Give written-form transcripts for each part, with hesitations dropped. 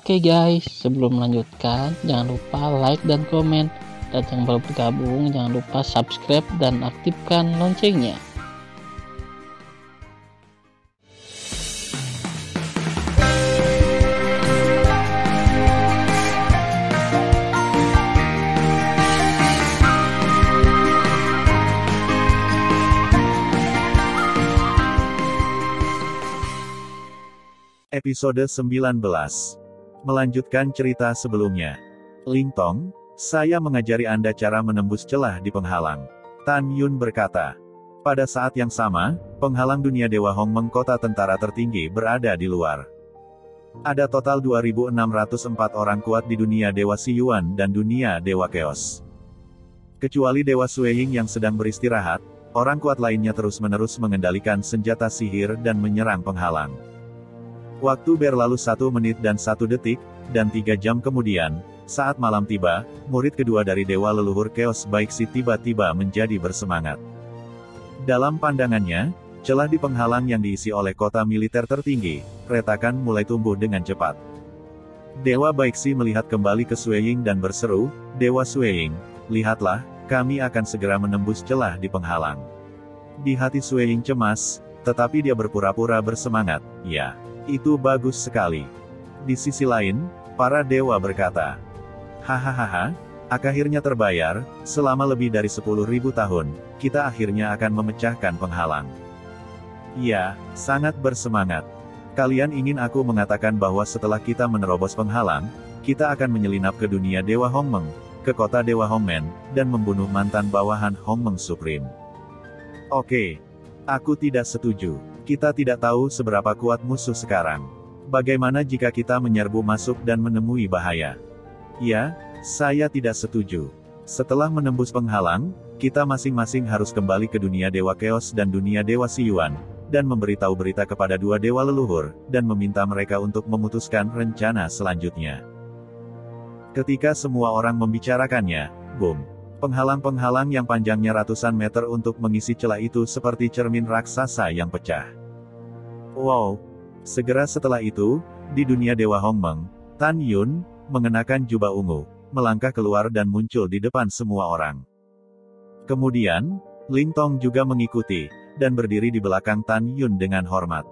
Oke guys, sebelum melanjutkan, jangan lupa like dan komen. Dan yang baru bergabung, jangan lupa subscribe dan aktifkan loncengnya. Episode 19. Melanjutkan cerita sebelumnya. Lingtong, saya mengajari Anda cara menembus celah di penghalang. Tan Yun berkata. Pada saat yang sama, penghalang dunia Dewa Hongmeng, kota tentara tertinggi, berada di luar. Ada total 2.604 orang kuat di dunia Dewa Siyuan dan dunia Dewa Chaos. Kecuali Dewa Sueying yang sedang beristirahat, orang kuat lainnya terus-menerus mengendalikan senjata sihir dan menyerang penghalang. Waktu berlalu 1 menit dan 1 detik, dan 3 jam kemudian, saat malam tiba, murid kedua dari Dewa Leluhur Chaos Baiksi tiba-tiba menjadi bersemangat. Dalam pandangannya, celah di penghalang yang diisi oleh kota militer tertinggi, retakan mulai tumbuh dengan cepat. Dewa Baiksi melihat kembali ke Sueying dan berseru, "Dewa Sueying, lihatlah, kami akan segera menembus celah di penghalang." Di hati Sueying cemas, tetapi dia berpura-pura bersemangat, "Ya. Itu bagus sekali." Di sisi lain, para dewa berkata, "Hahaha, akhirnya terbayar, selama lebih dari 10.000 tahun, kita akhirnya akan memecahkan penghalang." Ya, sangat bersemangat. Kalian ingin aku mengatakan bahwa setelah kita menerobos penghalang, kita akan menyelinap ke dunia Dewa Hongmeng, ke kota Dewa Hongmen, dan membunuh mantan bawahan Hongmeng Supreme. Oke. Aku tidak setuju. Kita tidak tahu seberapa kuat musuh sekarang. Bagaimana jika kita menyerbu masuk dan menemui bahaya? Ya, saya tidak setuju. Setelah menembus penghalang, kita masing-masing harus kembali ke dunia Dewa Chaos dan dunia Dewa Siyuan, dan memberitahu berita kepada dua dewa leluhur, dan meminta mereka untuk memutuskan rencana selanjutnya. Ketika semua orang membicarakannya, boom. Penghalang-penghalang yang panjangnya ratusan meter untuk mengisi celah itu seperti cermin raksasa yang pecah. Wow! Segera setelah itu, di dunia Dewa Hongmeng, Tan Yun, mengenakan jubah ungu, melangkah keluar dan muncul di depan semua orang. Kemudian, Lingtong juga mengikuti, dan berdiri di belakang Tan Yun dengan hormat.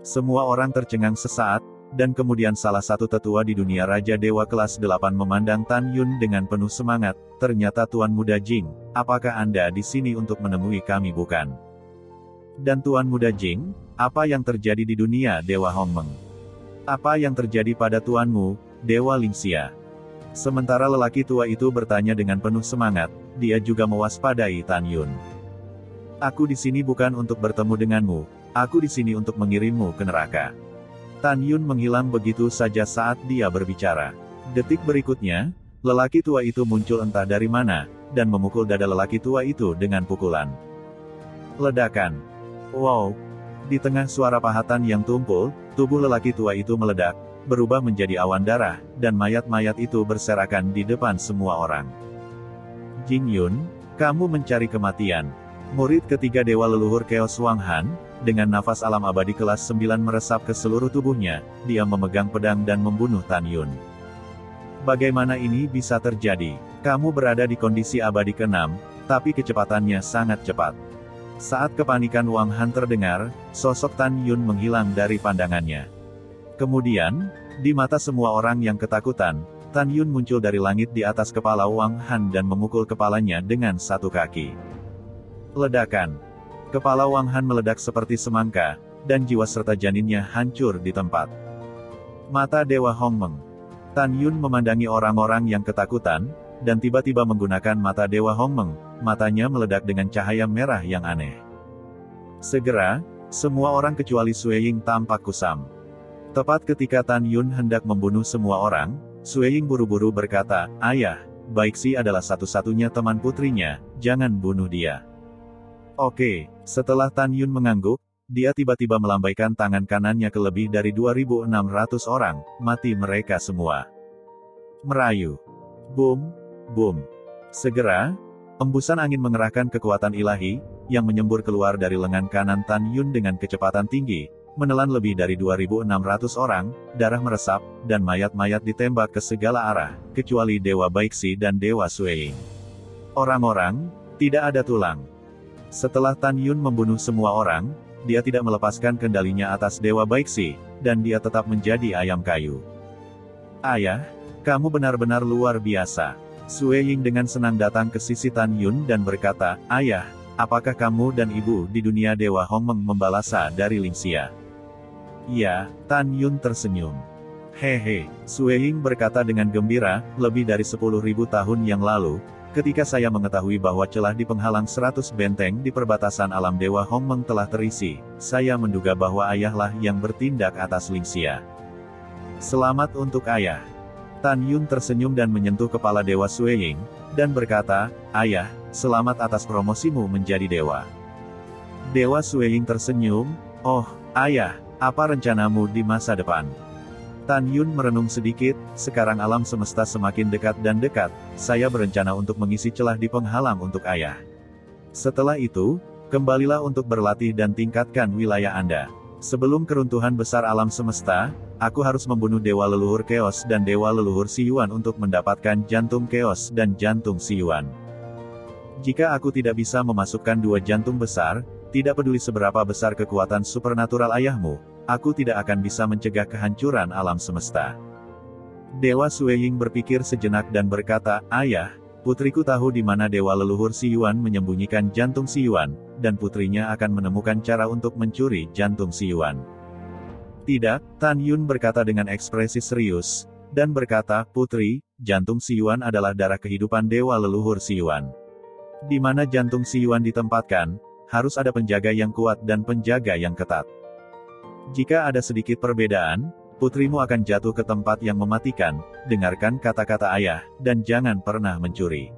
Semua orang tercengang sesaat, dan kemudian salah satu tetua di dunia Raja Dewa kelas 8 memandang Tan Yun dengan penuh semangat. "Ternyata Tuan Muda Jing, apakah Anda di sini untuk menemui kami bukan?" Dan Tuan Muda Jing, apa yang terjadi di dunia Dewa Hongmeng? Apa yang terjadi pada tuanmu, Dewa Lingxia? Sementara lelaki tua itu bertanya dengan penuh semangat, dia juga mewaspadai Tan Yun. "Aku di sini bukan untuk bertemu denganmu, aku di sini untuk mengirimmu ke neraka." Tan Yun menghilang begitu saja saat dia berbicara. Detik berikutnya, lelaki tua itu muncul entah dari mana, dan memukul dada lelaki tua itu dengan pukulan. Ledakan. Wow! Di tengah suara pahatan yang tumpul, tubuh lelaki tua itu meledak, berubah menjadi awan darah, dan mayat-mayat itu berserakan di depan semua orang. "Jing Yun, kamu mencari kematian." Murid ketiga Dewa Leluhur Chaos Wang Han, dengan nafas alam abadi kelas 9 meresap ke seluruh tubuhnya, dia memegang pedang dan membunuh Tan Yun. "Bagaimana ini bisa terjadi? Kamu berada di kondisi abadi ke-6, tapi kecepatannya sangat cepat." Saat kepanikan Wang Han terdengar, sosok Tan Yun menghilang dari pandangannya. Kemudian, di mata semua orang yang ketakutan, Tan Yun muncul dari langit di atas kepala Wang Han dan memukul kepalanya dengan satu kaki. Ledakan. Kepala Wang Han meledak seperti semangka, dan jiwa serta janinnya hancur di tempat. Mata Dewa Hongmeng. Tan Yun memandangi orang-orang yang ketakutan, dan tiba-tiba menggunakan mata Dewa Hongmeng, matanya meledak dengan cahaya merah yang aneh. Segera, semua orang kecuali Sueying tampak kusam. Tepat ketika Tan Yun hendak membunuh semua orang, Sueying buru-buru berkata, "Ayah, Baiksi adalah satu-satunya teman putrinya, jangan bunuh dia." Oke, setelah Tan Yun mengangguk, dia tiba-tiba melambaikan tangan kanannya ke lebih dari 2.600 orang, mati mereka semua. Merayu. Boom, boom. Segera, embusan angin mengerahkan kekuatan ilahi, yang menyembur keluar dari lengan kanan Tan Yun dengan kecepatan tinggi, menelan lebih dari 2.600 orang, darah meresap, dan mayat-mayat ditembak ke segala arah, kecuali Dewa Baixi dan Dewa Sueying. Orang-orang, tidak ada tulang. Setelah Tan Yun membunuh semua orang, dia tidak melepaskan kendalinya atas Dewa Baixi, dan dia tetap menjadi ayam kayu. Ayah, kamu benar-benar luar biasa. Sueying dengan senang datang ke sisi Tan Yun dan berkata, Ayah, apakah kamu dan ibu di dunia Dewa Hongmeng membalasa dari Lingxia? Ya, Tan Yun tersenyum. Hehe, Sueying berkata dengan gembira, lebih dari 10.000 tahun yang lalu, ketika saya mengetahui bahwa celah di penghalang 100 benteng di perbatasan alam Dewa Hongmeng telah terisi, saya menduga bahwa ayahlah yang bertindak atas Lingxia. Selamat untuk ayah. Tan Yun tersenyum dan menyentuh kepala Dewa Sueying, dan berkata, Ayah, selamat atas promosimu menjadi dewa. Dewa Sueying tersenyum, Oh, ayah, apa rencanamu di masa depan? Tan Yun merenung sedikit, sekarang alam semesta semakin dekat dan dekat, saya berencana untuk mengisi celah di penghalang untuk ayah. Setelah itu, kembalilah untuk berlatih dan tingkatkan wilayah Anda. Sebelum keruntuhan besar alam semesta, aku harus membunuh Dewa Leluhur Chaos dan Dewa Leluhur Siyuan untuk mendapatkan jantung Chaos dan jantung Siyuan. Jika aku tidak bisa memasukkan dua jantung besar, tidak peduli seberapa besar kekuatan supernatural ayahmu, aku tidak akan bisa mencegah kehancuran alam semesta. Dewa Sueying berpikir sejenak dan berkata, Ayah, putriku tahu di mana Dewa Leluhur Siyuan menyembunyikan jantung Siyuan, dan putrinya akan menemukan cara untuk mencuri jantung Siyuan. Tidak, Tan Yun berkata dengan ekspresi serius, dan berkata, Putri, jantung Siyuan adalah darah kehidupan Dewa Leluhur Siyuan. Di mana jantung Siyuan ditempatkan, harus ada penjaga yang kuat dan penjaga yang ketat. Jika ada sedikit perbedaan, putrimu akan jatuh ke tempat yang mematikan. Dengarkan kata-kata ayah, dan jangan pernah mencuri.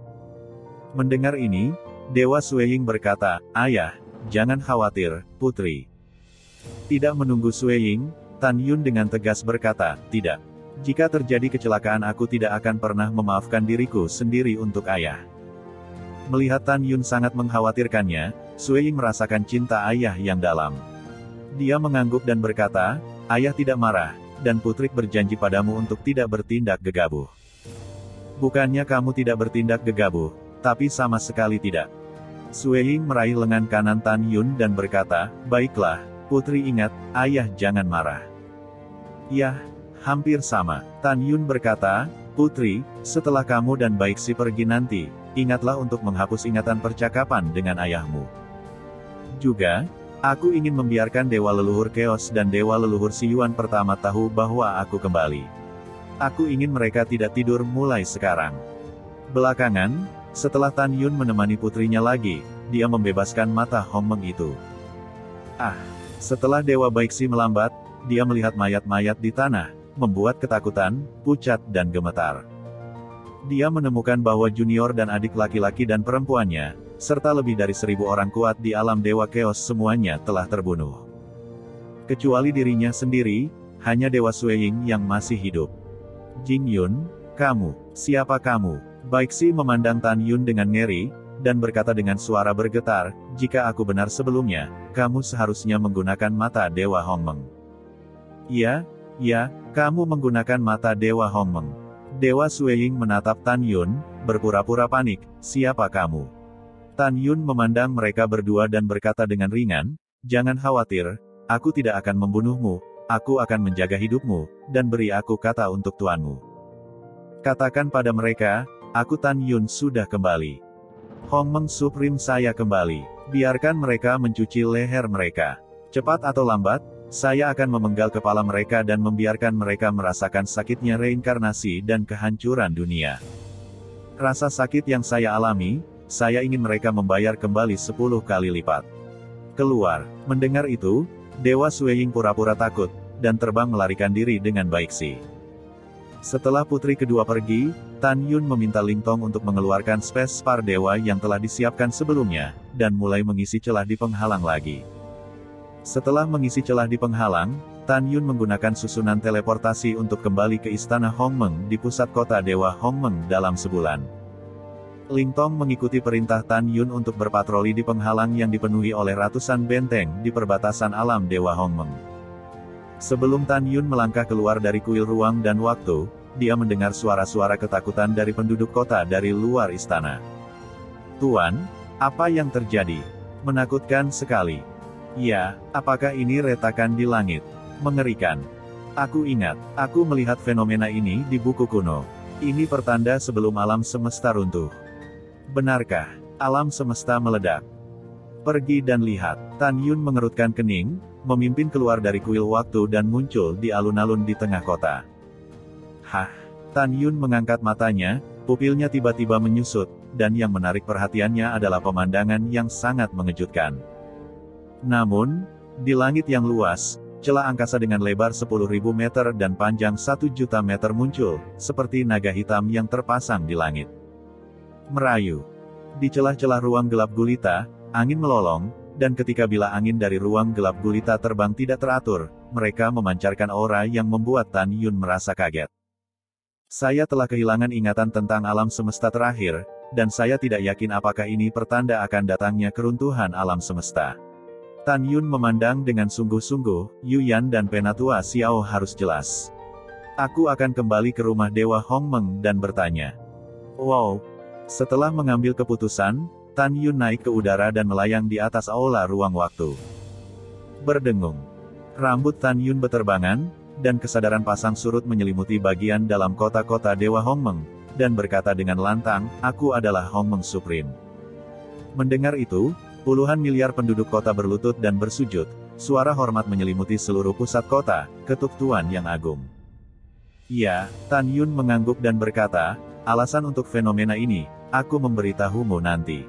Mendengar ini, Dewa Sueying berkata, Ayah, jangan khawatir, putri. Tidak menunggu Sueying, Tan Yun dengan tegas berkata, Tidak. Jika terjadi kecelakaan aku tidak akan pernah memaafkan diriku sendiri untuk ayah. Melihat Tan Yun sangat mengkhawatirkannya, Sueying merasakan cinta ayah yang dalam. Dia mengangguk dan berkata, Ayah tidak marah, dan putri berjanji padamu untuk tidak bertindak gegabah. Bukannya kamu tidak bertindak gegabah, tapi sama sekali tidak. Sueying meraih lengan kanan Tan Yun dan berkata, Baiklah, putri ingat, ayah jangan marah. Yah, hampir sama. Tan Yun berkata, Putri, setelah kamu dan Baixi pergi nanti, ingatlah untuk menghapus ingatan percakapan dengan ayahmu. Juga, aku ingin membiarkan Dewa Leluhur Chaos dan Dewa Leluhur Siyuan pertama tahu bahwa aku kembali. Aku ingin mereka tidak tidur mulai sekarang. Belakangan, setelah Tan Yun menemani putrinya lagi, dia membebaskan mata Hongmeng itu. Setelah Dewa Baixi melambat, dia melihat mayat-mayat di tanah, membuat ketakutan, pucat dan gemetar. Dia menemukan bahwa junior dan adik laki-laki dan perempuannya, serta lebih dari 1.000 orang kuat di alam Dewa Chaos semuanya telah terbunuh. Kecuali dirinya sendiri, hanya Dewa Sueying yang masih hidup. Jing Yun, kamu, siapa kamu? Baixi memandang Tan Yun dengan ngeri, dan berkata dengan suara bergetar, jika aku benar sebelumnya, kamu seharusnya menggunakan mata Dewa Hongmeng. Ya, kamu menggunakan mata Dewa Hongmeng. Dewa Sueying menatap Tan Yun, berpura-pura panik, siapa kamu? Tan Yun memandang mereka berdua dan berkata dengan ringan, jangan khawatir, aku tidak akan membunuhmu, aku akan menjaga hidupmu, dan beri aku kata untuk tuanmu. Katakan pada mereka, aku Tan Yun sudah kembali. Hongmeng Supreme saya kembali, biarkan mereka mencuci leher mereka. Cepat atau lambat, saya akan memenggal kepala mereka dan membiarkan mereka merasakan sakitnya reinkarnasi dan kehancuran dunia. Rasa sakit yang saya alami, saya ingin mereka membayar kembali 10 kali lipat. Keluar. Mendengar itu, Dewa Sueying pura-pura takut, dan terbang melarikan diri dengan Baixi. Setelah putri kedua pergi, Tan Yun meminta Lingtong untuk mengeluarkan space spar dewa yang telah disiapkan sebelumnya, dan mulai mengisi celah di penghalang lagi. Setelah mengisi celah di penghalang, Tan Yun menggunakan susunan teleportasi untuk kembali ke Istana Hongmeng di pusat kota Dewa Hongmeng dalam sebulan. Lingtong mengikuti perintah Tan Yun untuk berpatroli di penghalang yang dipenuhi oleh ratusan benteng di perbatasan alam Dewa Hongmeng. Sebelum Tan Yun melangkah keluar dari kuil ruang dan waktu, dia mendengar suara-suara ketakutan dari penduduk kota dari luar istana. Tuan, apa yang terjadi? Menakutkan sekali. Ya, apakah ini retakan di langit? Mengerikan. Aku ingat, aku melihat fenomena ini di buku kuno. Ini pertanda sebelum alam semesta runtuh. Benarkah alam semesta meledak? Pergi dan lihat. Tan Yun mengerutkan kening, memimpin keluar dari kuil waktu dan muncul di alun-alun di tengah kota. Hah? Tan Yun mengangkat matanya, pupilnya tiba-tiba menyusut, dan yang menarik perhatiannya adalah pemandangan yang sangat mengejutkan. Namun, di langit yang luas, celah angkasa dengan lebar 10.000 meter dan panjang 1 juta meter muncul, seperti naga hitam yang terpasang di langit. Merayu. Di celah-celah ruang gelap gulita, angin melolong, dan ketika bila angin dari ruang gelap gulita terbang tidak teratur, mereka memancarkan aura yang membuat Tan Yun merasa kaget. Saya telah kehilangan ingatan tentang alam semesta terakhir, dan saya tidak yakin apakah ini pertanda akan datangnya keruntuhan alam semesta. Tan Yun memandang dengan sungguh-sungguh, Yuyan dan Penatua Xiao harus jelas. Aku akan kembali ke rumah Dewa Hongmeng dan bertanya. Wow. Setelah mengambil keputusan, Tan Yun naik ke udara dan melayang di atas aula ruang waktu. Berdengung. Rambut Tan Yun beterbangan, dan kesadaran pasang surut menyelimuti bagian dalam kota-kota Dewa Hongmeng, dan berkata dengan lantang, aku adalah Hongmeng Supreme. Mendengar itu, puluhan miliar penduduk kota berlutut dan bersujud, suara hormat menyelimuti seluruh pusat kota, ketuk Tuan Yang Agung. Ya, Tan Yun mengangguk dan berkata, alasan untuk fenomena ini, aku memberitahumu nanti.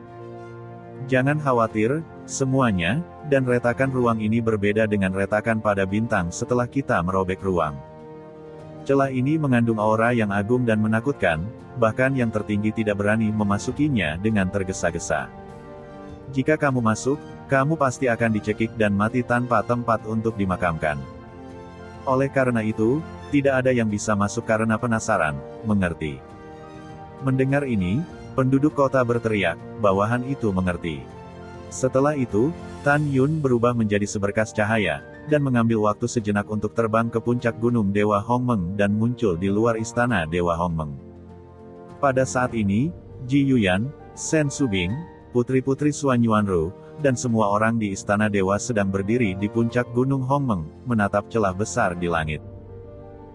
Jangan khawatir, semuanya, dan retakan ruang ini berbeda dengan retakan pada bintang setelah kita merobek ruang. Celah ini mengandung aura yang agung dan menakutkan, bahkan yang tertinggi tidak berani memasukinya dengan tergesa-gesa. Jika kamu masuk, kamu pasti akan dicekik dan mati tanpa tempat untuk dimakamkan. Oleh karena itu, tidak ada yang bisa masuk karena penasaran, mengerti? Mendengar ini, penduduk kota berteriak, bawahan itu mengerti. Setelah itu, Tan Yun berubah menjadi seberkas cahaya, dan mengambil waktu sejenak untuk terbang ke puncak gunung Dewa Hongmeng dan muncul di luar istana Dewa Hongmeng. Pada saat ini, Ji Yuyan, Shen Subing, putri-putri Suan Yuanru, dan semua orang di istana dewa sedang berdiri di puncak gunung Hongmeng, menatap celah besar di langit.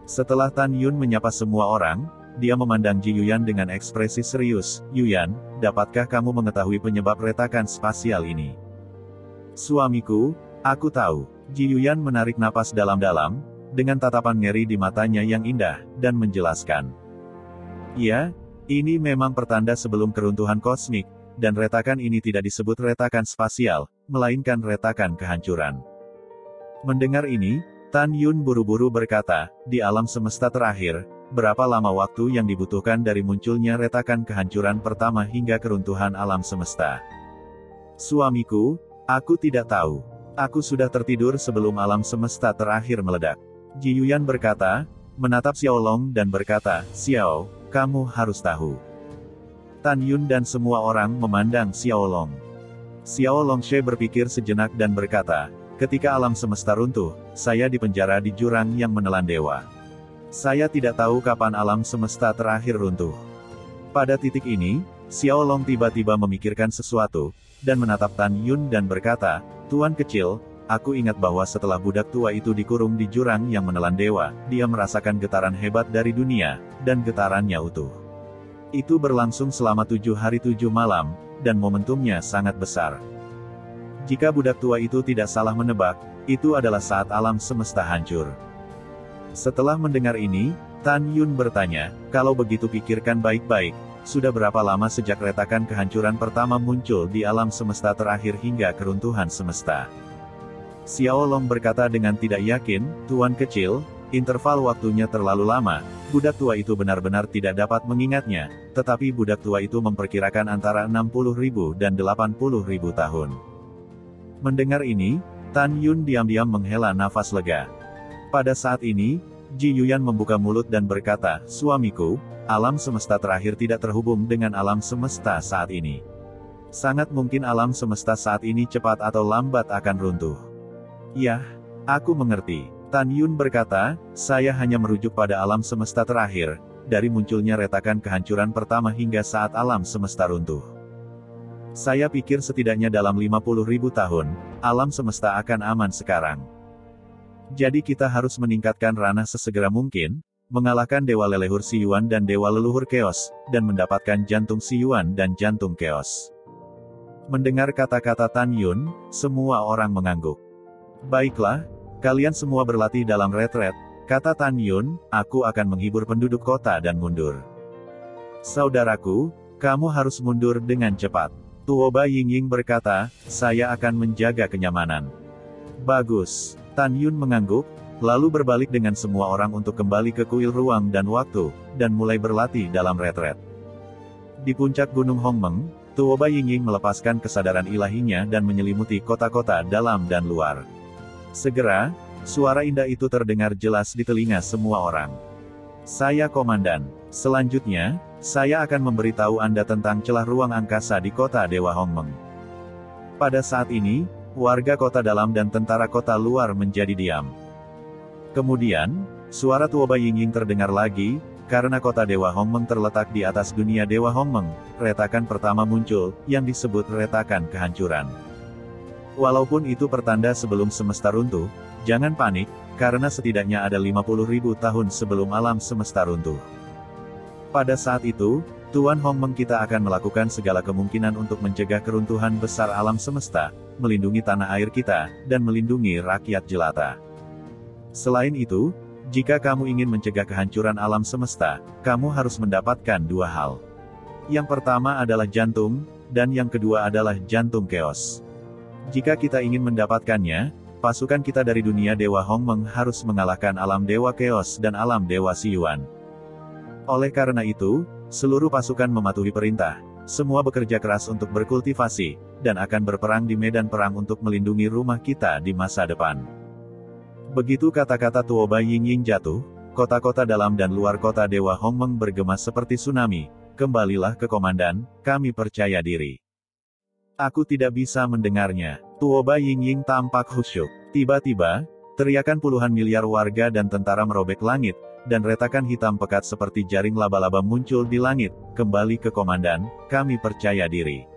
Setelah Tan Yun menyapa semua orang, dia memandang Ji Yuyan dengan ekspresi serius. Yuyan, dapatkah kamu mengetahui penyebab retakan spasial ini? Suamiku, aku tahu. Ji Yuyan menarik napas dalam-dalam, dengan tatapan ngeri di matanya yang indah, dan menjelaskan. Ya, ini memang pertanda sebelum keruntuhan kosmik, dan retakan ini tidak disebut retakan spasial, melainkan retakan kehancuran. Mendengar ini, Tan Yun buru-buru berkata, di alam semesta terakhir, berapa lama waktu yang dibutuhkan dari munculnya retakan kehancuran pertama hingga keruntuhan alam semesta? Suamiku, aku tidak tahu. Aku sudah tertidur sebelum alam semesta terakhir meledak. Ji Yuyan berkata, menatap Xiao Long dan berkata, Xiao, kamu harus tahu. Tan Yun dan semua orang memandang Xiao Long. Xiao Longshe berpikir sejenak dan berkata, ketika alam semesta runtuh, saya dipenjara di jurang yang menelan dewa. Saya tidak tahu kapan alam semesta terakhir runtuh. Pada titik ini, Xiao Long tiba-tiba memikirkan sesuatu, dan menatap Tan Yun dan berkata, Tuan kecil, aku ingat bahwa setelah budak tua itu dikurung di jurang yang menelan dewa, dia merasakan getaran hebat dari dunia, dan getarannya utuh. Itu berlangsung selama 7 hari 7 malam, dan momentumnya sangat besar. Jika budak tua itu tidak salah menebak, itu adalah saat alam semesta hancur. Setelah mendengar ini, Tan Yun bertanya, kalau begitu pikirkan baik-baik, sudah berapa lama sejak retakan kehancuran pertama muncul di alam semesta terakhir hingga keruntuhan semesta? Xiao Long berkata dengan tidak yakin, Tuan kecil, interval waktunya terlalu lama, budak tua itu benar-benar tidak dapat mengingatnya, tetapi budak tua itu memperkirakan antara 60.000 dan 80.000 tahun. Mendengar ini, Tan Yun diam-diam menghela nafas lega. Pada saat ini, Ji Yuyan membuka mulut dan berkata, suamiku, alam semesta terakhir tidak terhubung dengan alam semesta saat ini. Sangat mungkin alam semesta saat ini cepat atau lambat akan runtuh. Yah, aku mengerti. Tan Yun berkata, saya hanya merujuk pada alam semesta terakhir, dari munculnya retakan kehancuran pertama hingga saat alam semesta runtuh. Saya pikir setidaknya dalam 50.000 tahun, alam semesta akan aman sekarang. Jadi kita harus meningkatkan ranah sesegera mungkin, mengalahkan Dewa Leluhur Si Yuan dan Dewa Leluhur Chaos, dan mendapatkan jantung Si Yuan dan jantung Chaos. Mendengar kata-kata Tan Yun, semua orang mengangguk. Baiklah, kalian semua berlatih dalam retret, kata Tan Yun, aku akan menghibur penduduk kota dan mundur. Saudaraku, kamu harus mundur dengan cepat. Tuoba Yingying berkata, saya akan menjaga kenyamanan. Bagus, Tan Yun mengangguk, lalu berbalik dengan semua orang untuk kembali ke kuil ruang dan waktu, dan mulai berlatih dalam retret. Di puncak Gunung Hongmeng, Tuoba Yingying melepaskan kesadaran ilahinya dan menyelimuti kota-kota dalam dan luar. Segera, suara indah itu terdengar jelas di telinga semua orang. Saya komandan. Selanjutnya, saya akan memberitahu Anda tentang celah ruang angkasa di kota Dewa Hongmeng. Pada saat ini, warga kota dalam dan tentara kota luar menjadi diam. Kemudian, suara Tuoba Yingying terdengar lagi, karena kota Dewa Hongmeng terletak di atas dunia Dewa Hongmeng, retakan pertama muncul, yang disebut retakan kehancuran. Walaupun itu pertanda sebelum semesta runtuh, jangan panik, karena setidaknya ada 50.000 tahun sebelum alam semesta runtuh. Pada saat itu, Tuan Hongmeng kita akan melakukan segala kemungkinan untuk mencegah keruntuhan besar alam semesta, melindungi tanah air kita, dan melindungi rakyat jelata. Selain itu, jika kamu ingin mencegah kehancuran alam semesta, kamu harus mendapatkan dua hal. Yang pertama adalah jantung, dan yang kedua adalah jantung Chaos. Jika kita ingin mendapatkannya, pasukan kita dari dunia Dewa Hongmeng harus mengalahkan alam Dewa Chaos dan alam Dewa Si Yuan. Oleh karena itu, seluruh pasukan mematuhi perintah, semua bekerja keras untuk berkultivasi, dan akan berperang di medan perang untuk melindungi rumah kita di masa depan. Begitu kata-kata Tuoba Yingying jatuh, kota-kota dalam dan luar kota Dewa Hongmeng bergema seperti tsunami. Kembalilah ke komandan, kami percaya diri. Aku tidak bisa mendengarnya. Tuoba Yingying tampak khusyuk. Tiba-tiba, teriakan puluhan miliar warga dan tentara merobek langit, dan retakan hitam pekat seperti jaring laba-laba muncul di langit. Kembali ke komandan, kami percaya diri.